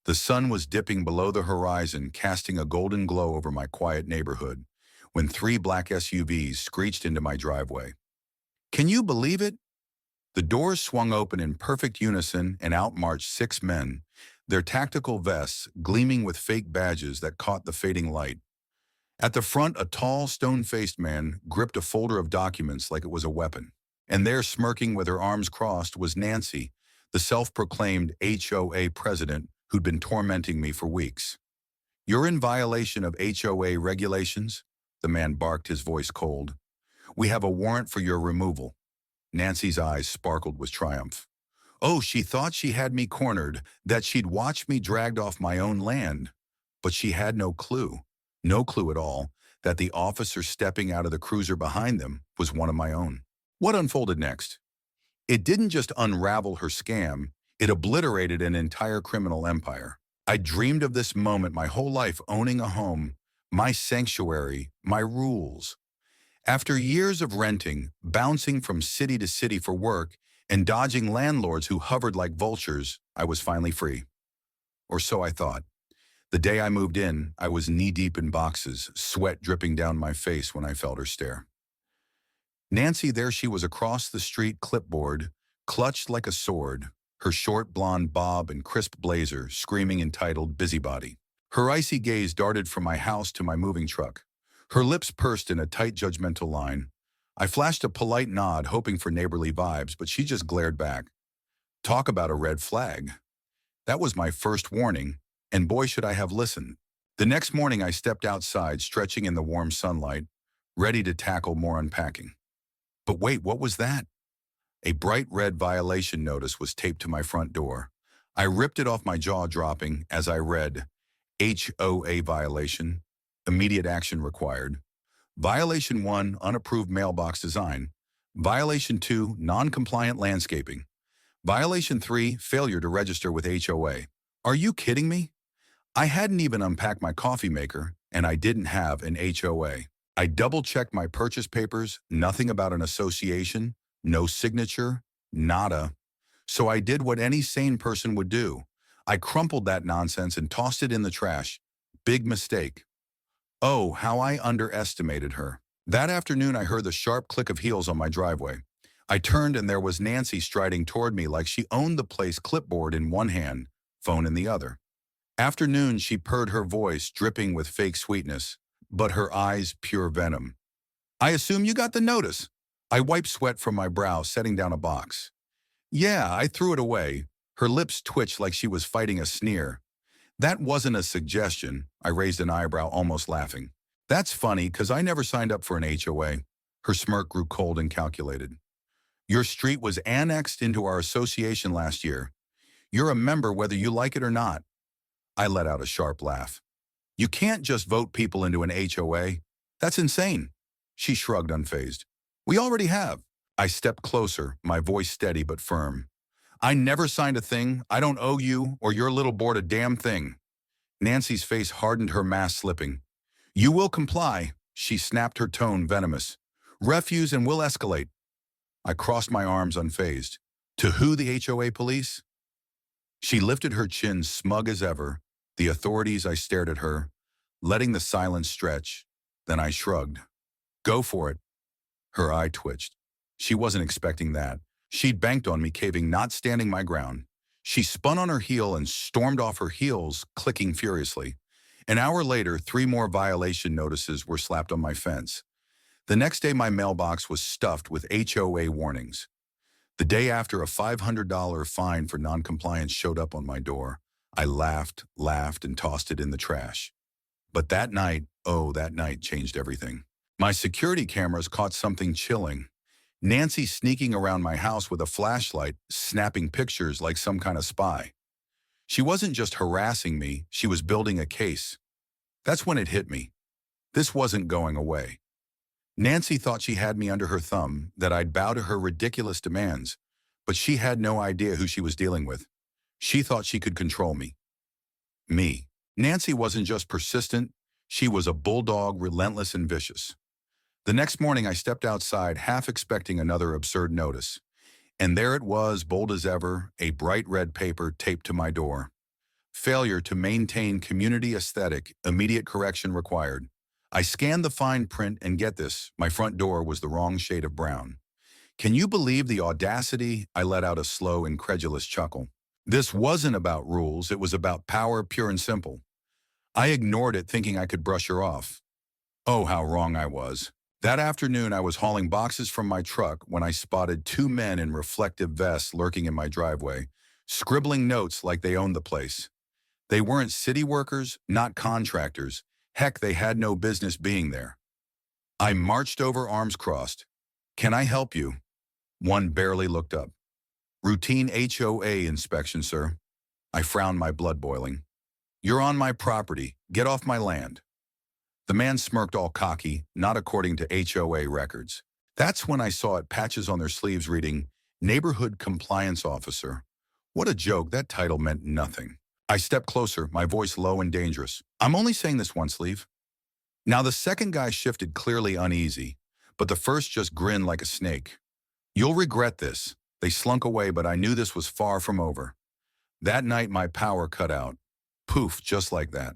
The sun was dipping below the horizon, casting a golden glow over my quiet neighborhood, when three black SUVs screeched into my driveway. Can you believe it? The doors swung open in perfect unison and out marched six men, their tactical vests gleaming with fake badges that caught the fading light. At the front, a tall, stone-faced man gripped a folder of documents like it was a weapon. And there, smirking with her arms crossed, was Nancy, the self-proclaimed HOA president who'd been tormenting me for weeks. "You're in violation of HOA regulations," the man barked, his voice cold. "We have a warrant for your removal." Nancy's eyes sparkled with triumph. Oh, she thought she had me cornered, that she'd watched me dragged off my own land. But she had no clue at all, that the officer stepping out of the cruiser behind them was one of my own. What unfolded next? It didn't just unravel her scam, it obliterated an entire criminal empire. I dreamed of this moment my whole life, owning a home, my sanctuary, my rules. After years of renting, bouncing from city to city for work, and dodging landlords who hovered like vultures, I was finally free. Or so I thought. The day I moved in, I was knee-deep in boxes, sweat dripping down my face when I felt her stare. Nancy, there she was across the street, clipboard, clutched like a sword, her short blonde bob and crisp blazer screaming entitled busybody. Her icy gaze darted from my house to my moving truck. Her lips pursed in a tight judgmental line. I flashed a polite nod, hoping for neighborly vibes, but she just glared back. Talk about a red flag. That was my first warning, and boy should I have listened. The next morning I stepped outside, stretching in the warm sunlight, ready to tackle more unpacking. But wait, what was that? A bright red violation notice was taped to my front door. I ripped it off, my jaw dropping as I read, HOA violation, immediate action required. Violation 1, unapproved mailbox design. Violation 2, non-compliant landscaping. Violation 3, failure to register with HOA. Are you kidding me? I hadn't even unpacked my coffee maker, and I didn't have an HOA. I double-checked my purchase papers, nothing about an association, no signature, nada. So I did what any sane person would do. I crumpled that nonsense and tossed it in the trash. Big mistake. Oh, how I underestimated her. That afternoon I heard the sharp click of heels on my driveway. I turned and there was Nancy striding toward me like she owned the place, clipboard in one hand, phone in the other. Afternoon she purred, her voice dripping with fake sweetness, but her eyes pure venom. "I assume you got the notice." I wiped sweat from my brow, setting down a box. "Yeah, I threw it away." Her lips twitched like she was fighting a sneer. "That wasn't a suggestion." I raised an eyebrow, almost laughing. "That's funny, 'cause I never signed up for an HOA. Her smirk grew cold and calculated. "Your street was annexed into our association last year. You're a member whether you like it or not." I let out a sharp laugh. "You can't just vote people into an HOA. That's insane." She shrugged, unfazed. "We already have." I stepped closer, my voice steady but firm. "I never signed a thing. I don't owe you or your little board a damn thing." Nancy's face hardened, her mask slipping. "You will comply," she snapped, her tone venomous. "Refuse and we'll escalate." I crossed my arms, unfazed. "To who, the HOA police?" She lifted her chin, smug as ever. "The authorities." I stared at her, letting the silence stretch. Then I shrugged. "Go for it." Her eye twitched. She wasn't expecting that. She'd banked on me caving, not standing my ground. She spun on her heel and stormed off, her heels clicking furiously. An hour later, 3 more violation notices were slapped on my fence. The next day, my mailbox was stuffed with HOA warnings. The day after, a $500 fine for noncompliance showed up on my door. I laughed, and tossed it in the trash. But that night, oh, that night changed everything. My security cameras caught something chilling. Nancy sneaking around my house with a flashlight, snapping pictures like some kind of spy. She wasn't just harassing me, she was building a case. That's when it hit me. This wasn't going away. Nancy thought she had me under her thumb, that I'd bow to her ridiculous demands, but she had no idea who she was dealing with. She thought she could control me. Me. Nancy wasn't just persistent, she was a bulldog, relentless and vicious. The next morning I stepped outside, half expecting another absurd notice. And there it was, bold as ever, a bright red paper taped to my door. failure to maintain community aesthetic, immediate correction required. I scanned the fine print and get this, my front door was the wrong shade of brown. Can you believe the audacity? I let out a slow, incredulous chuckle. This wasn't about rules, it was about power, pure and simple. I ignored it thinking I could brush her off. Oh, how wrong I was. That afternoon, I was hauling boxes from my truck when I spotted two men in reflective vests lurking in my driveway, scribbling notes like they owned the place. They weren't city workers, not contractors. Heck, they had no business being there. I marched over, arms crossed. Can I help you? One barely looked up. Routine HOA inspection, sir. I frowned, my blood boiling. You're on my property. Get off my land. The man smirked, all cocky, not according to HOA records. That's when I saw it, patches on their sleeves reading, Neighborhood Compliance Officer. What a joke, that title meant nothing. I stepped closer, my voice low and dangerous. I'm only saying this one, sleeve. Now the second guy shifted, clearly uneasy, but the first just grinned like a snake. You'll regret this. They slunk away, but I knew this was far from over. That night my power cut out. Poof, just like that.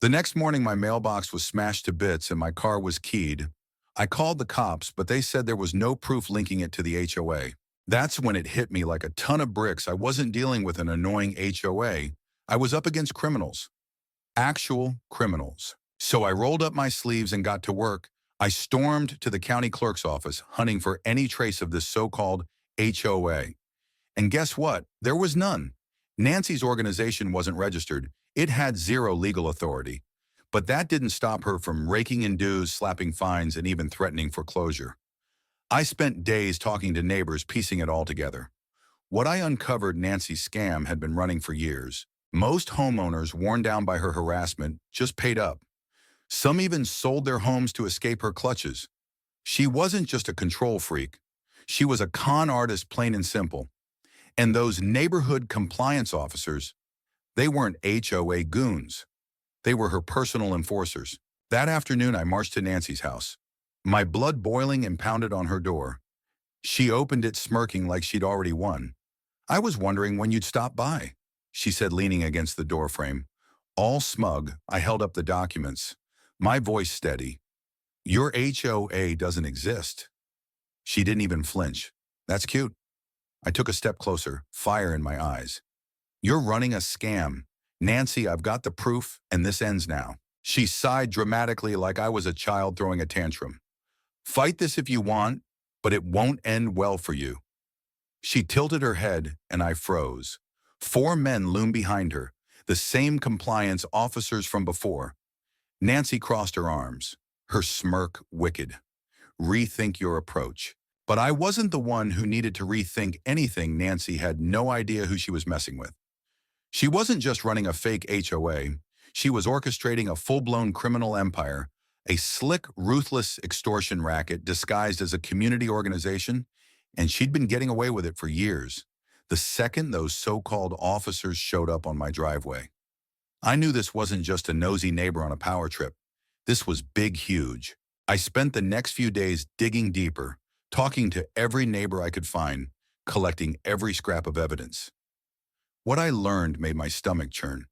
The next morning my mailbox was smashed to bits and my car was keyed. I called the cops, but they said there was no proof linking it to the HOA. That's when it hit me like a ton of bricks. I wasn't dealing with an annoying HOA. I was up against criminals. Actual criminals. So I rolled up my sleeves and got to work. I stormed to the county clerk's office, hunting for any trace of this so-called HOA. And guess what? There was none. Nancy's organization wasn't registered. It had zero legal authority. But that didn't stop her from raking in dues, slapping fines, and even threatening foreclosure. I spent days talking to neighbors, piecing it all together. What I uncovered, Nancy's scam had been running for years. Most homeowners, worn down by her harassment, just paid up. Some even sold their homes to escape her clutches. She wasn't just a control freak. She was a con artist, plain and simple. And those neighborhood compliance officers, they weren't HOA goons. They were her personal enforcers. That afternoon, I marched to Nancy's house, my blood boiling, and pounded on her door. She opened it, smirking like she'd already won. I was wondering when you'd stop by, she said, leaning against the doorframe. All smug, I held up the documents, my voice steady. Your HOA doesn't exist. She didn't even flinch. That's cute. I took a step closer, fire in my eyes. You're running a scam. Nancy, I've got the proof, and this ends now. She sighed dramatically like I was a child throwing a tantrum. Fight this if you want, but it won't end well for you. She tilted her head, and I froze. 4 men loomed behind her, the same compliance officers from before. Nancy crossed her arms, her smirk wicked. Rethink your approach. But I wasn't the one who needed to rethink anything. Nancy had no idea who she was messing with. She wasn't just running a fake HOA. She was orchestrating a full-blown criminal empire, a slick, ruthless extortion racket disguised as a community organization, and she'd been getting away with it for years. The second those so-called officers showed up on my driveway, I knew this wasn't just a nosy neighbor on a power trip. This was big, huge. I spent the next few days digging deeper, talking to every neighbor I could find, collecting every scrap of evidence. What I learned made my stomach churn.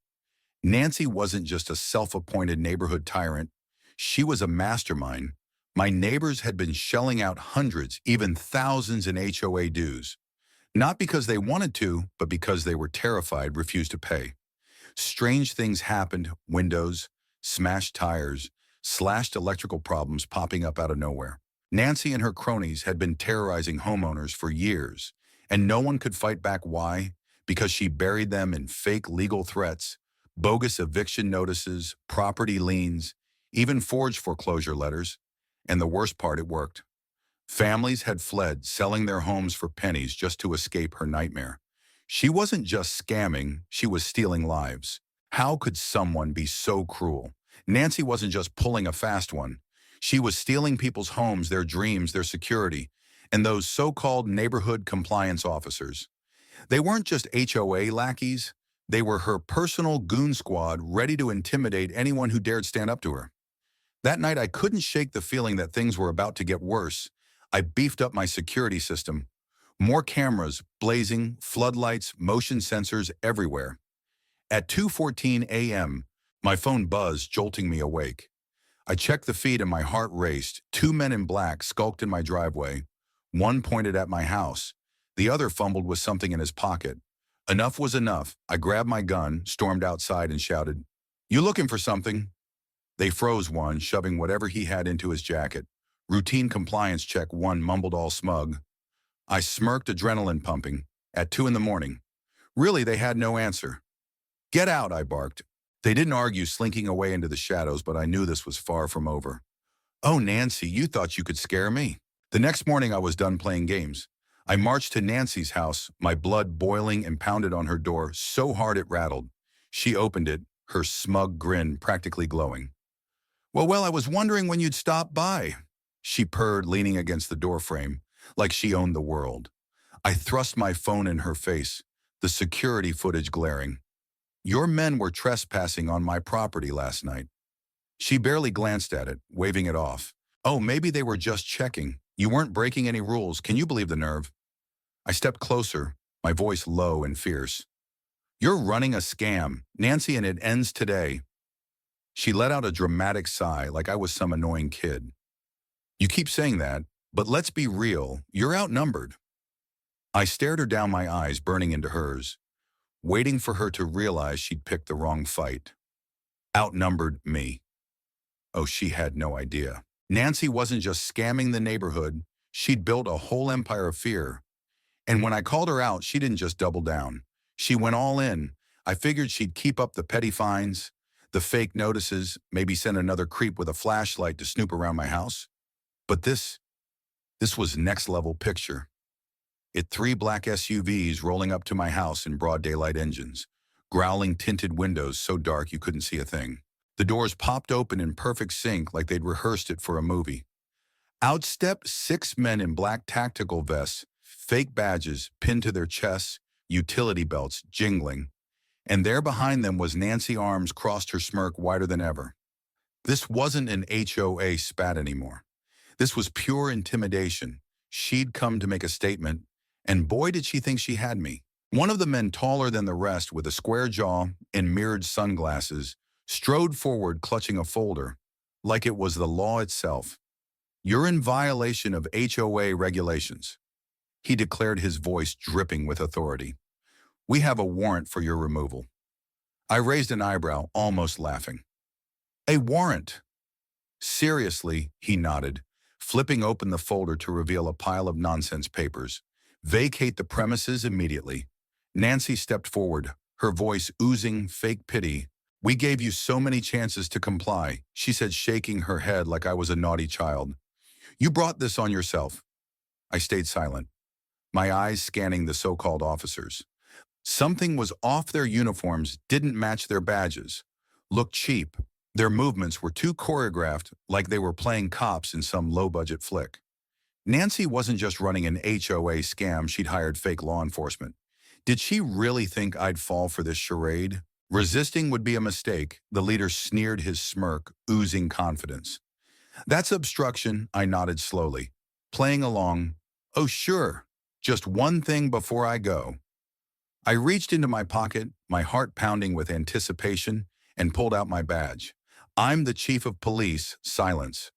Nancy wasn't just a self-appointed neighborhood tyrant. She was a mastermind. My neighbors had been shelling out hundreds, even thousands in HOA dues. Not because they wanted to, but because they were terrified, refused to pay. Strange things happened: windows, smashed tires, slashed electrical problems popping up out of nowhere. Nancy and her cronies had been terrorizing homeowners for years, and no one could fight back. Why? Because she buried them in fake legal threats, bogus eviction notices, property liens, even forged foreclosure letters. And the worst part, it worked. Families had fled, selling their homes for pennies just to escape her nightmare. She wasn't just scamming, she was stealing lives. How could someone be so cruel? Nancy wasn't just pulling a fast one. She was stealing people's homes, their dreams, their security. And those so-called neighborhood compliance officers, they weren't just HOA lackeys. They were her personal goon squad, ready to intimidate anyone who dared stand up to her. That night, I couldn't shake the feeling that things were about to get worse. I beefed up my security system. More cameras, blazing, floodlights, motion sensors everywhere. At 2:14 a.m., my phone buzzed, jolting me awake. I checked the feed and my heart raced. Two men in black skulked in my driveway. One pointed at my house. The other fumbled with something in his pocket. Enough was enough. I grabbed my gun, stormed outside, and shouted, "You looking for something?" They froze one, shoving whatever he had into his jacket. Routine compliance check, one mumbled all smug. I smirked, adrenaline pumping. At 2 in the morning. Really, they had no answer. "Get out," I barked. They didn't argue, slinking away into the shadows, but I knew this was far from over. "Oh, Nancy, you thought you could scare me." The next morning I was done playing games. I marched to Nancy's house, my blood boiling, and pounded on her door so hard it rattled. She opened it, her smug grin practically glowing. Well, I was wondering when you'd stop by," she purred, leaning against the doorframe, like she owned the world. I thrust my phone in her face, the security footage glaring. "Your men were trespassing on my property last night." She barely glanced at it, waving it off. "Oh, maybe they were just checking. You weren't breaking any rules. Can you believe the nerve?" I stepped closer, my voice low and fierce. "You're running a scam, Nancy, and it ends today." She let out a dramatic sigh, like I was some annoying kid. "You keep saying that, but let's be real, you're outnumbered." I stared her down, my eyes burning into hers, waiting for her to realize she'd picked the wrong fight. Outnumbered me. Oh, she had no idea. Nancy wasn't just scamming the neighborhood, she'd built a whole empire of fear. And when I called her out, she didn't just double down. She went all in. I figured she'd keep up the petty fines, the fake notices, maybe send another creep with a flashlight to snoop around my house. But this was next level picture. It 3 black SUVs rolling up to my house in broad daylight, engines, growling, tinted windows so dark you couldn't see a thing. The doors popped open in perfect sync, like they'd rehearsed it for a movie. Out stepped 6 men in black tactical vests, fake badges pinned to their chests, utility belts jingling. And there behind them was Nancy, arms crossed, her smirk wider than ever. This wasn't an HOA spat anymore. This was pure intimidation. She'd come to make a statement, and boy did she think she had me. One of the men, taller than the rest, with a square jaw and mirrored sunglasses, strode forward, clutching a folder, like it was the law itself. "You're in violation of HOA regulations," he declared, his voice dripping with authority. "We have a warrant for your removal." I raised an eyebrow, almost laughing. "A warrant?" "Seriously," he nodded, flipping open the folder to reveal a pile of nonsense papers. "Vacate the premises immediately." Nancy stepped forward, her voice oozing fake pity. "We gave you so many chances to comply," she said, shaking her head like I was a naughty child. "You brought this on yourself." I stayed silent, my eyes scanning the so-called officers. Something was off. Their uniforms didn't match their badges, looked cheap. Their movements were too choreographed, like they were playing cops in some low-budget flick. Nancy wasn't just running an HOA scam, she'd hired fake law enforcement. Did she really think I'd fall for this charade? Resisting would be a mistake, the leader sneered, his smirk oozing confidence. "That's obstruction," I nodded slowly, playing along. "Oh, sure. Just one thing before I go." I reached into my pocket, my heart pounding with anticipation, and pulled out my badge. "I'm the chief of police." Silence.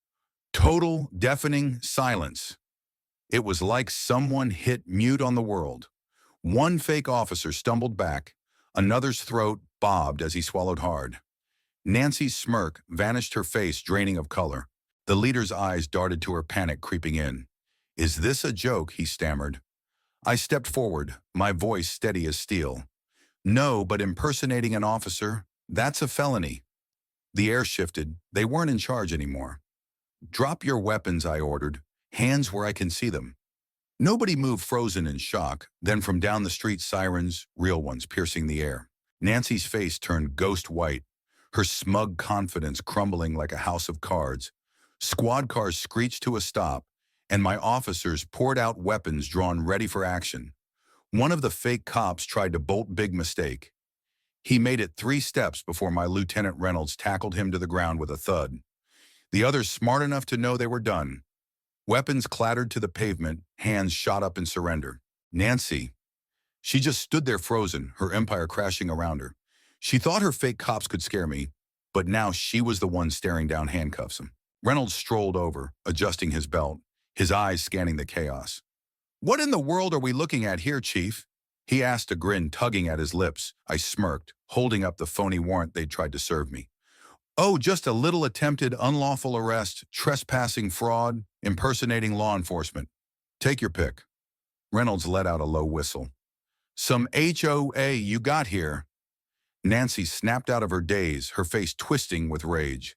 Total, deafening silence. It was like someone hit mute on the world. One fake officer stumbled back, another's throat bobbed as he swallowed hard. Nancy's smirk vanished, her face draining of color. The leader's eyes darted to her, panic creeping in. "Is this a joke?" he stammered. I stepped forward, my voice steady as steel. "No, but impersonating an officer, that's a felony." The air shifted. They weren't in charge anymore. "Drop your weapons," I ordered, hands where I can see them. Nobody moved, frozen in shock. Then from down the street, sirens, real ones, piercing the air. Nancy's face turned ghost white, her smug confidence crumbling like a house of cards. Squad cars screeched to a stop, and my officers poured out, weapons drawn, ready for action. One of the fake cops tried to bolt, big mistake. He made it 3 steps before my Lieutenant Reynolds tackled him to the ground with a thud. The others, smart enough to know they were done. Weapons clattered to the pavement, hands shot up in surrender. Nancy, she just stood there frozen, her empire crashing around her. She thought her fake cops could scare me, but now she was the one staring down handcuffs him. Reynolds strolled over, adjusting his belt, his eyes scanning the chaos. "What in the world are we looking at here, Chief?" He asked, a grin tugging at his lips. I smirked, holding up the phony warrant they'd tried to serve me. "Oh, just a little attempted unlawful arrest, trespassing fraud, impersonating law enforcement. Take your pick." Reynolds let out a low whistle. "Some HOA you got here." Nancy snapped out of her daze, her face twisting with rage.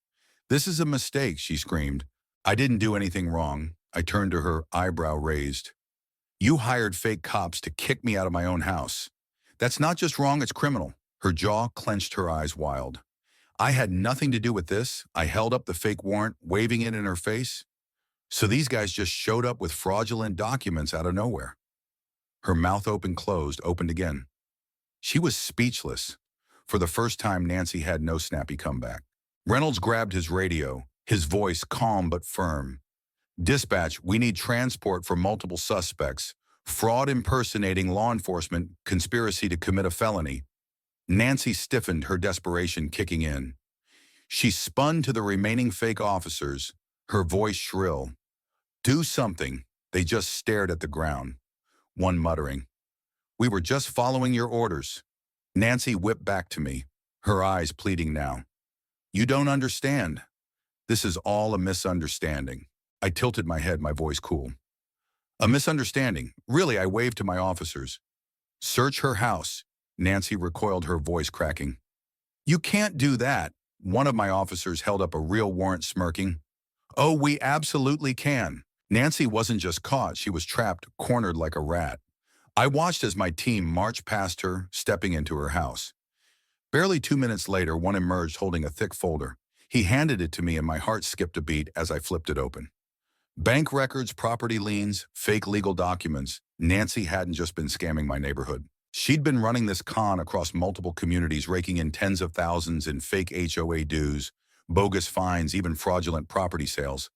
"This is a mistake," she screamed. "I didn't do anything wrong." I turned to her, eyebrow raised. "You hired fake cops to kick me out of my own house. That's not just wrong, it's criminal." Her jaw clenched, her eyes wild. "I had nothing to do with this." I held up the fake warrant, waving it in her face. "So these guys just showed up with fraudulent documents out of nowhere." Her mouth closed, opened again. She was speechless. For the first time, Nancy had no snappy comeback. Reynolds grabbed his radio, his voice calm but firm. "Dispatch, we need transport for multiple suspects. Fraud impersonating law enforcement, conspiracy to commit a felony." Nancy stiffened, her desperation kicking in. She spun to the remaining fake officers, her voice shrill. "Do something." They just stared at the ground, one muttering, "We were just following your orders." Nancy whipped back to me, her eyes pleading now. "You don't understand. This is all a misunderstanding." I tilted my head, my voice cool. "A misunderstanding? Really?" I waved to my officers. "Search her house." Nancy recoiled, her voice cracking. "You can't do that." One of my officers held up a real warrant, smirking. "Oh, we absolutely can." Nancy wasn't just caught, she was trapped, cornered like a rat. I watched as my team marched past her, stepping into her house. Barely 2 minutes later, one emerged holding a thick folder. He handed it to me and my heart skipped a beat as I flipped it open. Bank records, property liens, fake legal documents. Nancy hadn't just been scamming my neighborhood. She'd been running this con across multiple communities, raking in tens of thousands in fake HOA dues, bogus fines, even fraudulent property sales.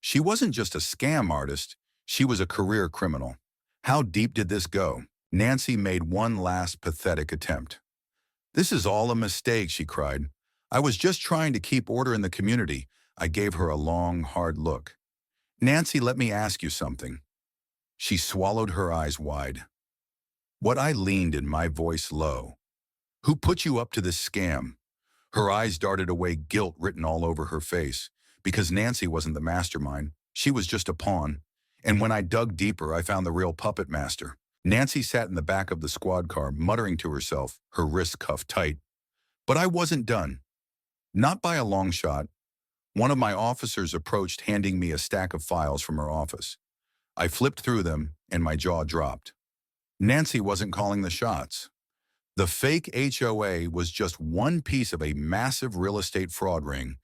She wasn't just a scam artist, she was a career criminal. How deep did this go? Nancy made one last pathetic attempt. "This is all a mistake," she cried. "I was just trying to keep order in the community." I gave her a long, hard look. "Nancy, let me ask you something." She swallowed, her eyes wide. What? I leaned in, my voice low. "Who put you up to this scam?" Her eyes darted away, guilt written all over her face. Because Nancy wasn't the mastermind, she was just a pawn. And when I dug deeper, I found the real puppet master. Nancy sat in the back of the squad car, muttering to herself, her wrists cuffed tight. But I wasn't done. Not by a long shot. One of my officers approached, handing me a stack of files from her office. I flipped through them, and my jaw dropped. Nancy wasn't calling the shots. The fake HOA was just one piece of a massive real estate fraud ring,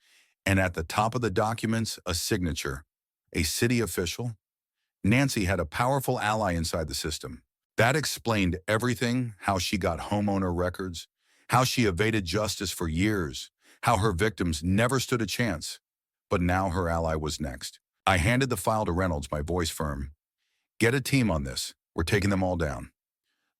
and at the top of the documents, a signature. A city official? Nancy had a powerful ally inside the system. That explained everything: how she got homeowner records, how she evaded justice for years, how her victims never stood a chance. But now her ally was next. I handed the file to Reynolds, my voice firm. "Get a team on this. We're taking them all down."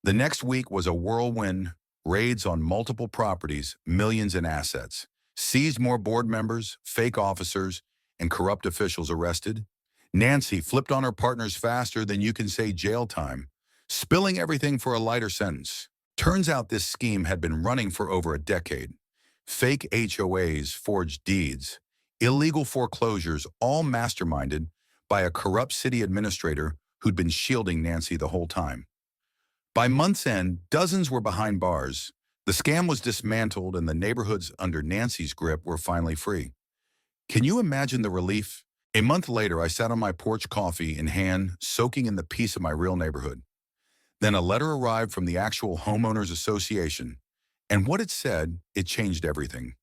The next week was a whirlwind, raids on multiple properties, millions in assets, seized more board members, fake officers, and corrupt officials arrested. Nancy flipped on her partners faster than you can say jail time, spilling everything for a lighter sentence. Turns out this scheme had been running for over a decade. Fake HOAs, forged deeds, illegal foreclosures, all masterminded by a corrupt city administrator who'd been shielding Nancy the whole time. By month's end, dozens were behind bars. The scam was dismantled and the neighborhoods under Nancy's grip were finally free. Can you imagine the relief? A month later, I sat on my porch, coffee in hand, soaking in the peace of my real neighborhood. Then a letter arrived from the actual homeowners association, and what it said, it changed everything.